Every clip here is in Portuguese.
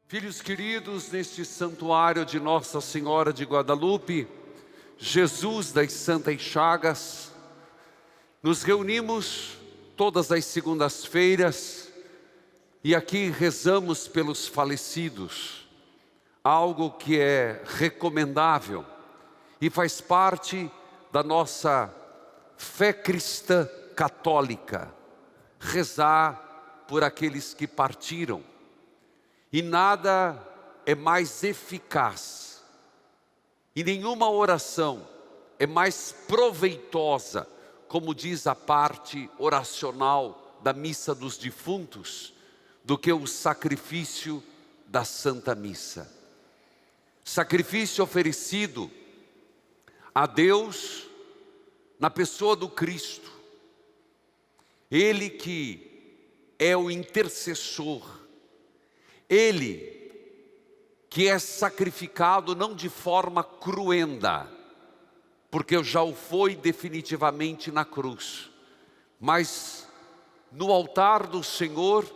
Filhos queridos, neste santuário de Nossa Senhora de Guadalupe, Jesus das Santas Chagas, nos reunimos todas as segundas-feiras e aqui rezamos pelos falecidos, algo que é recomendável e faz parte da nossa fé cristã católica, rezar por aqueles que partiram. E nada é mais eficaz, e nenhuma oração é mais proveitosa, como diz a parte oracional da missa dos defuntos, do que o sacrifício da Santa Missa. Sacrifício oferecido a Deus na pessoa do Cristo, Ele que é o intercessor, Ele que é sacrificado não de forma cruenta, porque já o foi definitivamente na cruz, mas no altar do Senhor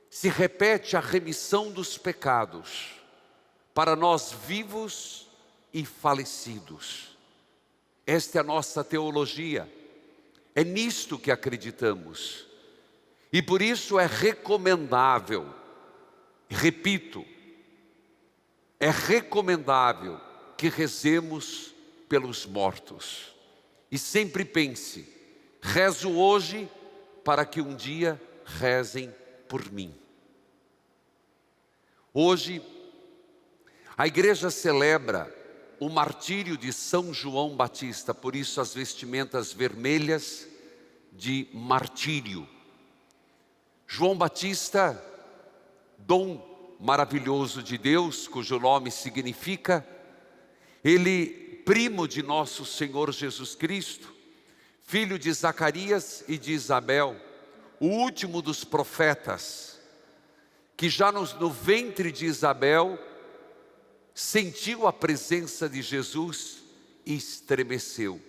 se repete a remissão dos pecados, para nós vivos e falecidos. Esta é a nossa teologia, é nisto que acreditamos, e por isso é recomendável, repito, é recomendável que rezemos pelos mortos. E sempre pense, rezo hoje para que um dia rezem por mim. Hoje, a igreja celebra o martírio de São João Batista, por isso as vestimentas vermelhas de martírio. João Batista, dom maravilhoso de Deus, cujo nome significa, ele primo de nosso Senhor Jesus Cristo, filho de Zacarias e de Isabel, o último dos profetas, que já no ventre de Isabel sentiu a presença de Jesus e estremeceu.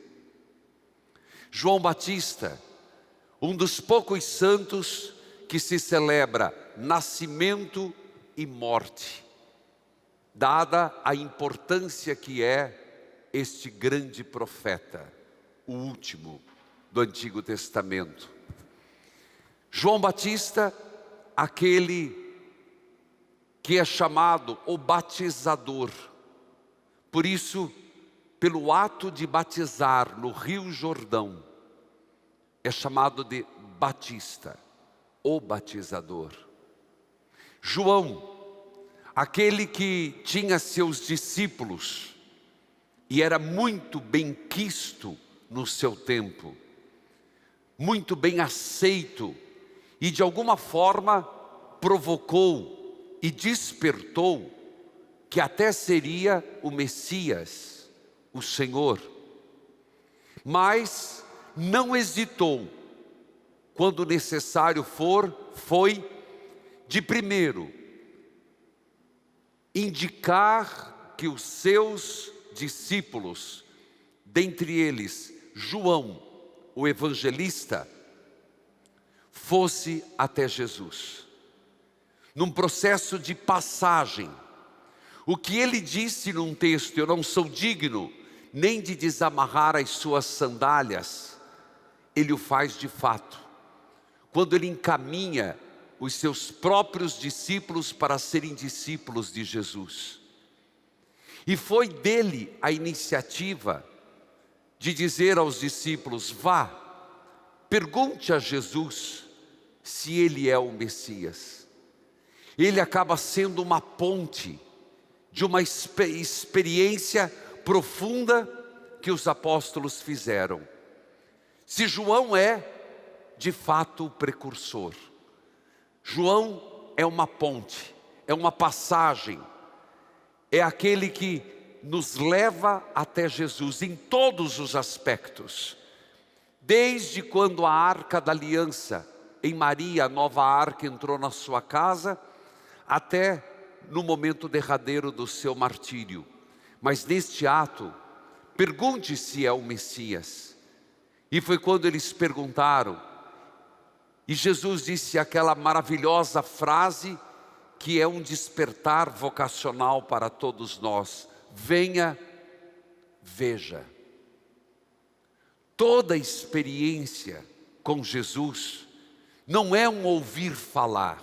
João Batista, um dos poucos santos que se celebra nascimento e morte, dada a importância que é este grande profeta, o último do Antigo Testamento. João Batista, aquele que é chamado o batizador, por isso, pelo ato de batizar no Rio Jordão, é chamado de Batista, o batizador. João, aquele que tinha seus discípulos e era muito bem quisto no seu tempo, muito bem aceito e de alguma forma provocou e despertou que até seria o Messias, o Senhor. Mas não hesitou, quando necessário foi de primeiro indicar que os seus discípulos, dentre eles João, o evangelista, fosse até Jesus, num processo de passagem. O que ele disse num texto, eu não sou digno nem de desamarrar as suas sandálias, ele o faz de fato, quando ele encaminha os seus próprios discípulos para serem discípulos de Jesus. E foi dele a iniciativa de dizer aos discípulos: vá, pergunte a Jesus se ele é o Messias. Ele acaba sendo uma ponte de uma experiência profunda que os apóstolos fizeram. Se João é, de fato, o precursor, João é uma ponte, é uma passagem, é aquele que nos leva até Jesus em todos os aspectos. Desde quando a Arca da Aliança, em Maria, a nova arca entrou na sua casa, até no momento derradeiro do seu martírio. Mas neste ato, pergunte se é o Messias. E foi quando eles perguntaram, e Jesus disse aquela maravilhosa frase que é um despertar vocacional para todos nós. Venha, veja. Toda experiência com Jesus não é um ouvir falar,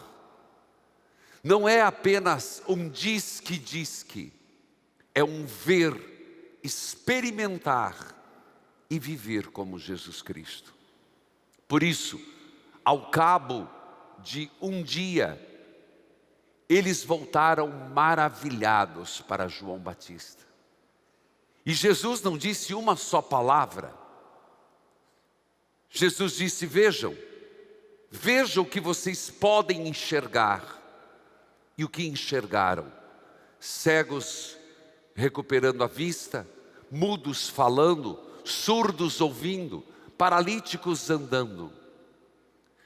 não é apenas um diz que, é um ver, experimentar e viver como Jesus Cristo. Por isso, ao cabo de um dia, eles voltaram maravilhados para João Batista. E Jesus não disse uma só palavra. Jesus disse: vejam o que vocês podem enxergar. E o que enxergaram? Cegos recuperando a vista, mudos falando, surdos ouvindo, paralíticos andando.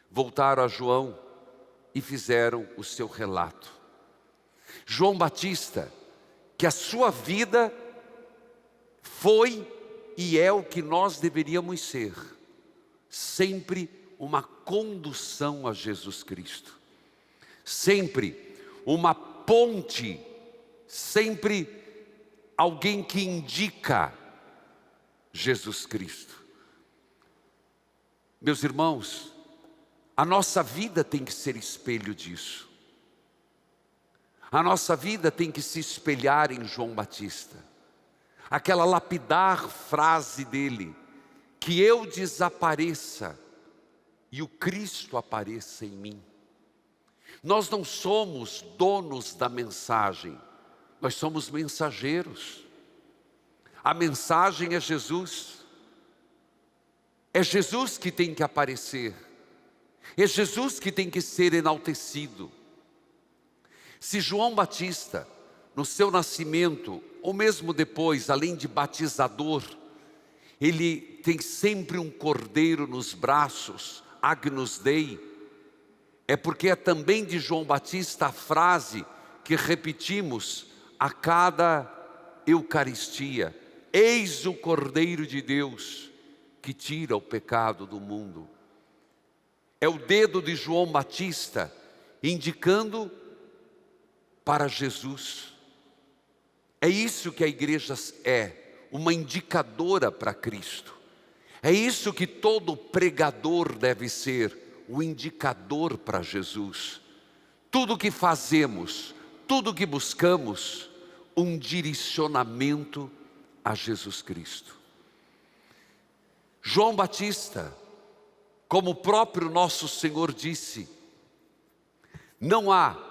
Voltaram a João e fizeram o seu relato. João Batista, que a sua vida foi e é o que nós deveríamos ser, sempre uma condução a Jesus Cristo, sempre uma ponte, sempre alguém que indica Jesus Cristo. Meus irmãos, a nossa vida tem que ser espelho disso. A nossa vida tem que se espelhar em João Batista. Aquela lapidar frase dele: que eu desapareça e o Cristo apareça em mim. Nós não somos donos da mensagem, nós somos mensageiros. A mensagem é Jesus. É Jesus que tem que aparecer. É Jesus que tem que ser enaltecido. Se João Batista, no seu nascimento, ou mesmo depois, além de batizador, ele tem sempre um cordeiro nos braços, Agnus Dei, é porque é também de João Batista a frase que repetimos a cada Eucaristia: eis o Cordeiro de Deus que tira o pecado do mundo. É o dedo de João Batista indicando para Jesus. É isso que a igreja é, uma indicadora para Cristo. É isso que todo pregador deve ser, o indicador para Jesus. Tudo que fazemos, tudo que buscamos, um direcionamento a Jesus Cristo. João Batista, como o próprio nosso Senhor disse, não há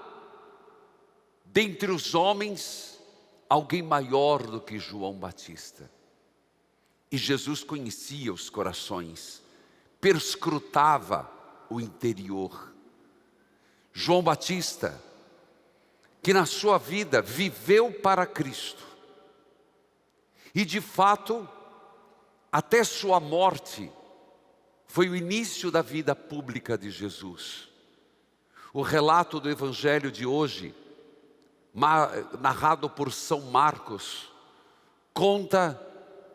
dentre os homens alguém maior do que João Batista. E Jesus conhecia os corações, perscrutava o interior. João Batista, que na sua vida viveu para Cristo, e de fato, até sua morte, foi o início da vida pública de Jesus. O relato do Evangelho de hoje, narrado por São Marcos, conta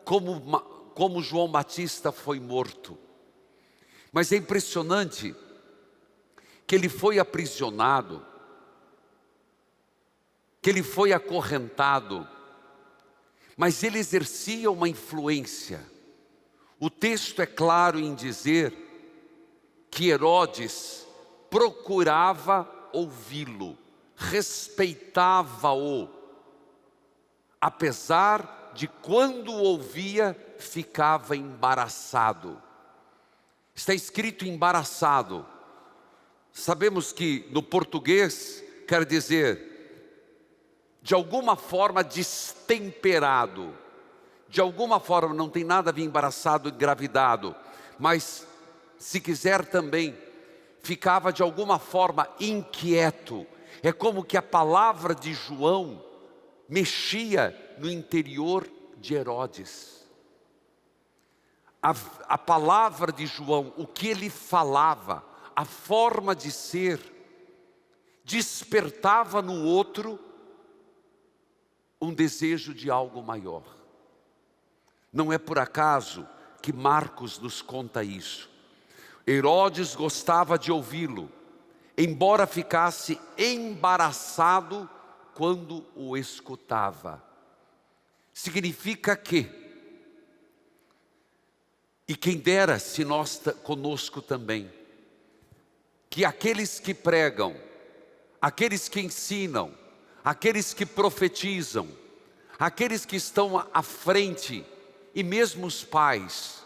como João Batista foi morto. Mas é impressionante que ele foi aprisionado, que ele foi acorrentado, mas ele exercia uma influência. O texto é claro em dizer que Herodes procurava ouvi-lo, respeitava-o, apesar de quando o ouvia ficava embaraçado. Está escrito embaraçado. Sabemos que no português quer dizer de alguma forma destemperado, de alguma forma, não tem nada a ver embaraçado e engravidado, mas se quiser também, ficava de alguma forma inquieto. É como que a palavra de João mexia no interior de Herodes. A palavra de João, o que ele falava, a forma de ser, despertava no outro um desejo de algo maior. Não é por acaso que Marcos nos conta isso. Herodes gostava de ouvi-lo, embora ficasse embaraçado quando o escutava. Significa que, e quem dera se nós conosco também, que aqueles que pregam, aqueles que ensinam, aqueles que profetizam, aqueles que estão à frente, e mesmo os pais,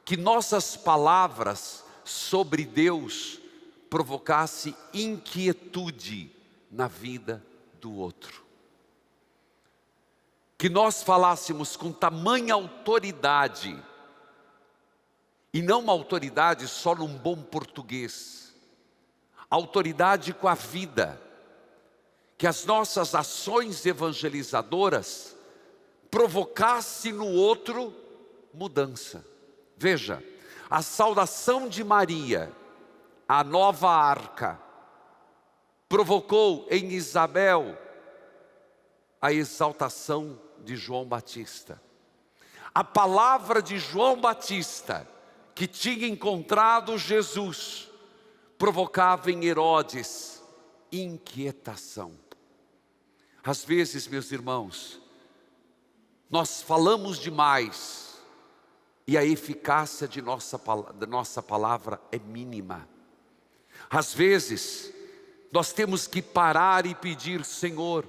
que nossas palavras sobre Deus provocasse inquietude na vida do outro. Que nós falássemos com tamanha autoridade, e não uma autoridade só num bom português, autoridade com a vida, que as nossas ações evangelizadoras provocasse no outro mudança. Veja, a saudação de Maria, a nova arca, provocou em Isabel a exaltação de João Batista. A palavra de João Batista, que tinha encontrado Jesus, provocava em Herodes inquietação. Às vezes, meus irmãos, nós falamos demais e a eficácia de nossa palavra é mínima. Às vezes, nós temos que parar e pedir: Senhor,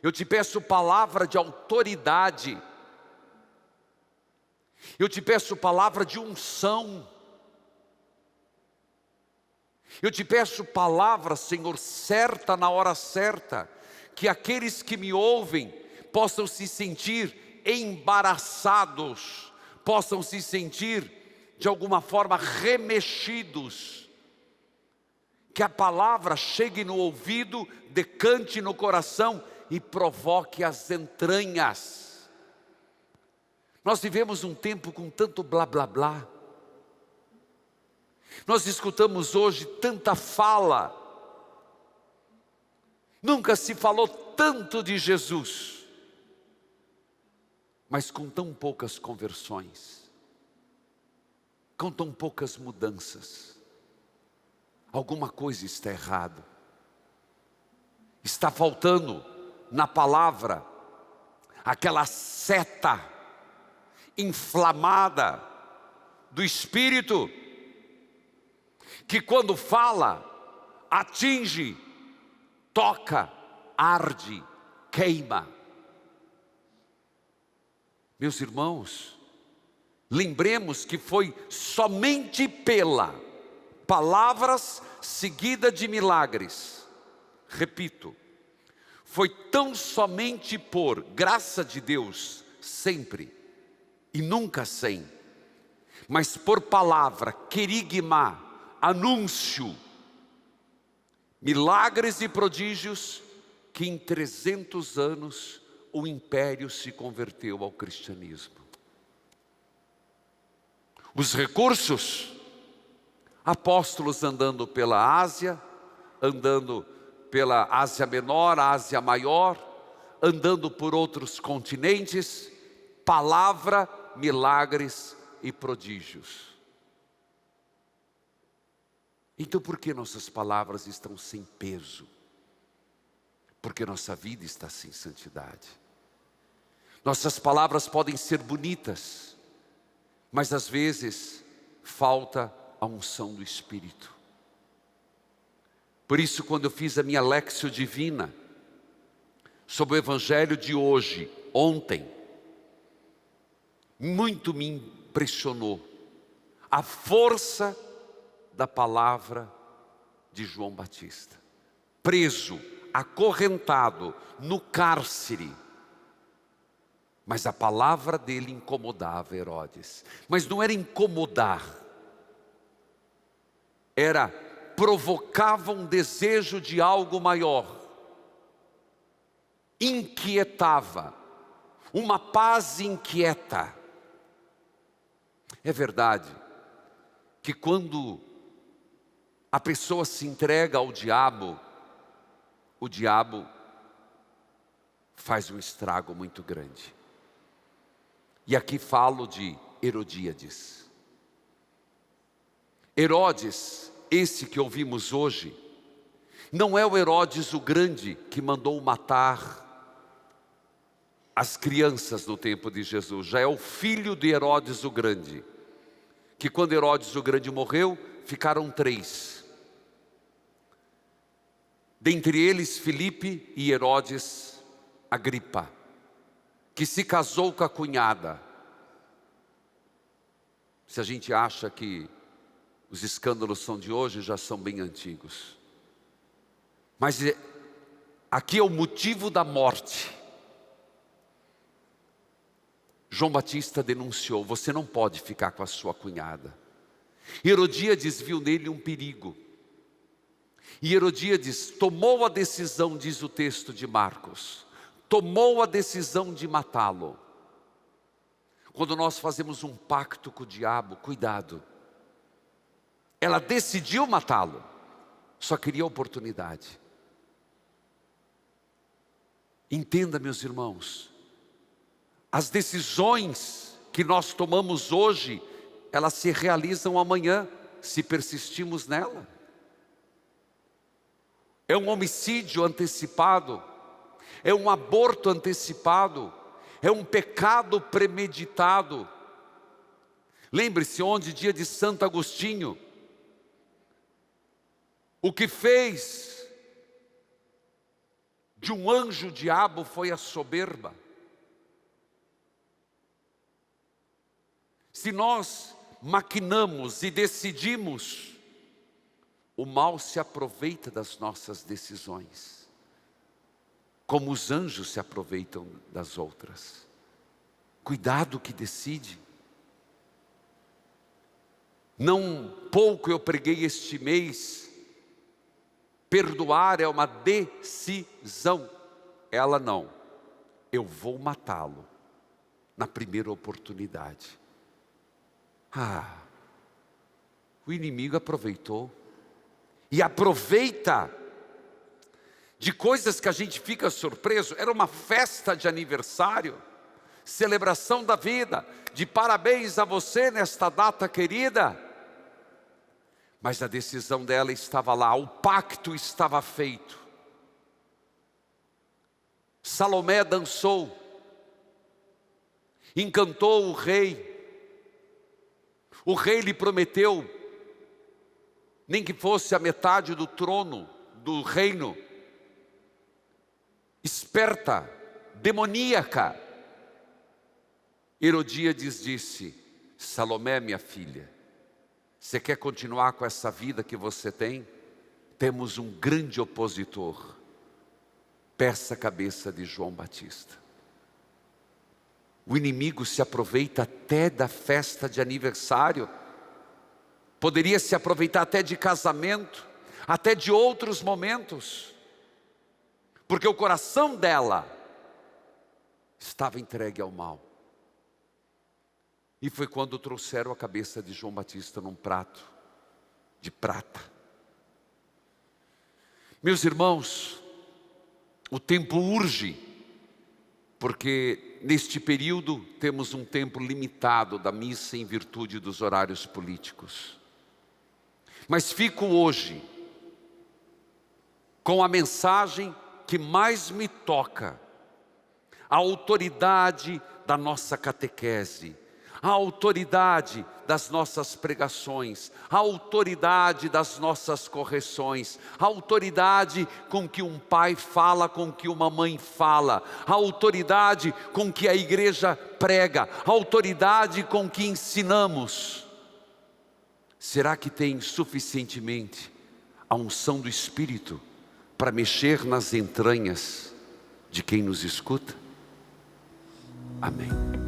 eu te peço palavra de autoridade, eu te peço palavra de unção, eu te peço palavra, Senhor, certa na hora certa, que aqueles que me ouvem possam se sentir embaraçados, possam se sentir de alguma forma remexidos, que a palavra chegue no ouvido, decante no coração e provoque as entranhas. Nós vivemos um tempo com tanto blá blá blá. Nós escutamos hoje tanta fala. Nunca se falou tanto de Jesus, mas com tão poucas conversões, com tão poucas mudanças. Alguma coisa está errado. Está faltando na palavra aquela seta inflamada do Espírito, que quando fala, atinge, toca, arde, queima. Meus irmãos, lembremos que foi somente pela palavras seguida de milagres. Repito, foi tão somente por graça de Deus, sempre e nunca sem, mas por palavra, querigma, anúncio, milagres e prodígios, que em 300 anos o império se converteu ao cristianismo. Os recursos, apóstolos andando pela Ásia, andando pela Ásia Menor, Ásia Maior, andando por outros continentes, palavra, milagres e prodígios. Então por que nossas palavras estão sem peso? Porque nossa vida está sem santidade. Nossas palavras podem ser bonitas, mas às vezes falta a unção do Espírito. Por isso, quando eu fiz a minha Lexio Divina sobre o Evangelho de hoje, ontem, muito me impressionou a força da palavra de João Batista, preso, acorrentado no cárcere, mas a palavra dele incomodava Herodes. Mas não era incomodar, provocava um desejo de algo maior, inquietava, uma paz inquieta. É verdade que quando a pessoa se entrega ao diabo, o diabo faz um estrago muito grande. E aqui falo de Herodíades. Herodes, esse que ouvimos hoje, Não é o Herodes o Grande que mandou matar as crianças no tempo de Jesus. Já é o filho de Herodes o Grande, que quando Herodes o Grande morreu, ficaram 3. Dentre eles, Filipe e Herodes Agripa, que se casou com a cunhada. Se a gente acha que os escândalos são de hoje, já são bem antigos. Mas aqui é o motivo da morte. João Batista denunciou: você não pode ficar com a sua cunhada. Herodíades viu nele um perigo. E Herodíades tomou a decisão, diz o texto de Marcos, tomou a decisão de matá-lo. Quando nós fazemos um pacto com o diabo, cuidado. Ela decidiu matá-lo, só queria oportunidade. Entenda, meus irmãos, as decisões que nós tomamos hoje, elas se realizam amanhã, se persistimos nela. É um homicídio antecipado, é um aborto antecipado, é um pecado premeditado. Lembre-se, onde dia de Santo Agostinho, o que fez de um anjo o diabo foi a soberba. Se nós maquinamos e decidimos, o mal se aproveita das nossas decisões, como os anjos se aproveitam das outras. Cuidado que decide. Não pouco eu preguei este mês, perdoar é uma decisão. Ela não, eu vou matá-lo na primeira oportunidade. O inimigo aproveitou. E aproveita de coisas que a gente fica surpreso. Era uma festa de aniversário, celebração da vida, de parabéns a você nesta data querida. Mas a decisão dela estava lá, o pacto estava feito. Salomé dançou, encantou o rei. O rei lhe prometeu, nem que fosse a metade do trono, do reino. Esperta, demoníaca. Herodíades disse: Salomé, minha filha, você quer continuar com essa vida que você tem? Temos um grande opositor. Peça a cabeça de João Batista. O inimigo se aproveita até da festa de aniversário. Poderia se aproveitar até de casamento, até de outros momentos. Porque o coração dela estava entregue ao mal. E foi quando trouxeram a cabeça de João Batista num prato de prata. Meus irmãos, o tempo urge, porque neste período temos um tempo limitado da missa em virtude dos horários políticos. Mas fico hoje com a mensagem que mais me toca: a autoridade da nossa catequese, a autoridade das nossas pregações, a autoridade das nossas correções, a autoridade com que um pai fala, com que uma mãe fala, a autoridade com que a igreja prega, a autoridade com que ensinamos. Será que tem suficientemente a unção do Espírito para mexer nas entranhas de quem nos escuta? Amém.